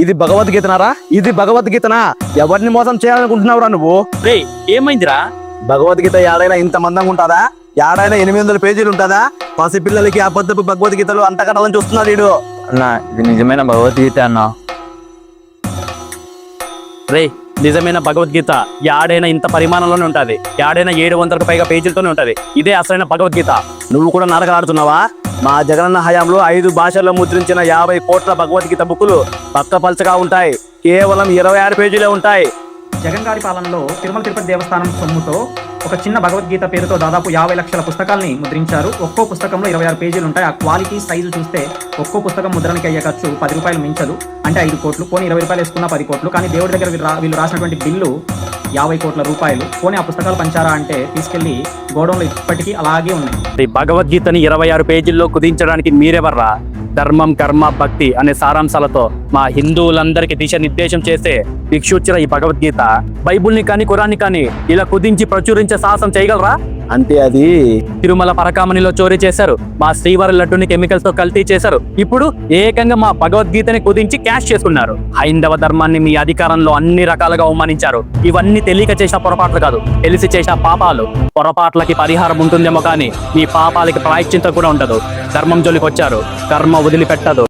ఇది భగవద్గీతనారా? ఇది భగవద్గీతనా? ఎవరిని మోసం చేయాలనుకుంటున్నావురా నువ్వు? రే ఏమైందిరా? భగవద్గీత ఏడైనా ఇంత మందంగా ఉంటుందా? ఏడైనా 800 పేజీలు ఉంటుందా? పసిపిల్లలకి అబద్ధపు భగవద్గీతలు అంత కట్టాలని చూస్తున్నాడు వీడు. అన్నా ఇది నిజమైన భగవద్గీత అన్నా. రే నిజమైన భగవద్గీత యాడైనా ఇంత పరిమాణంలోనే ఉంటది. యాడైనా 700కు పైగా పేజీలతోనే ఉంటది. ఇదే అసలైన భగవద్గీత. నువ్వు కూడా నాటకాడుతున్నావా? మా జగనన్న హయాంలో 5 భాషల్లో ముద్రించిన 50 కోట్ల భగవద్గీత బుక్కులు పక్కపల్చగా ఉంటాయి. కేవలం 26 పేజీలే ఉంటాయి. జగన్ గారి పాలనలో తిరుమల తిరుపతి దేవస్థానం సొమ్ముతో ఒక చిన్న భగవద్గీత పేరుతో దాదాపు 50 లక్షల పుస్తకాల్ని ముద్రించారు. ఒక్కో పుస్తకంలో 26 పేజీలు ఉంటాయి. ఆ క్వాలిటీ సైజు చూస్తే ఒక్కో పుస్తకం ముద్రణకి అయ్యే ఖర్చు 10 రూపాయలు మించదు. అంటే 5 కోట్లు. పోనీ 20 రూపాయలు వేసుకున్న 10 కోట్లు. కానీ దేవుడి దగ్గర వీళ్ళు రాసినటువంటి బిల్లు 50 కోట్ల రూపాయలు. పోనీ ఆ పుస్తకాలు పంచారా అంటే తీసుకెళ్లి గోడౌన్లో ఇప్పటికీ అలాగే ఉన్నాయి. ఈ భగవద్గీతని 26 పేజీల్లో కుదించడానికి మీరెవర్రా? ధర్మం, కర్మ, భక్తి అనే సారాంశాలతో మా హిందువులందరికీ దిశానిర్దేశం చేసే భిక్షుచ్చిన ఈ భగవద్గీత బైబుల్ని కానీ ఖురాన్ని కానీ ఇలా కుదించి ప్రచురించే సాహసం చేయగలరా? అంటే అది తిరుమల పరకామణిలో చోరీ చేశారు. మా శ్రీవారి లడ్డుని కెమికల్స్ తో కల్తీ చేశారు. ఇప్పుడు ఏకంగా మా భగవద్గీతని కుదించి క్యాష్ చేసుకున్నారు. హైందవ ధర్మాన్ని మీ అధికారంలో అన్ని రకాలుగా అవమానించారు. ఇవన్నీ తెలియక చేసిన పొరపాట్లు కాదు, తెలిసి చేసిన పాపాలు. పొరపాట్లకి పరిహారం ఉంటుందేమో కానీ మీ పాపాలకి ప్రాయశ్చిత్తం కూడా ఉండదు. ధర్మం జోలికి వచ్చారు, కర్మ వదిలిపెట్టదు.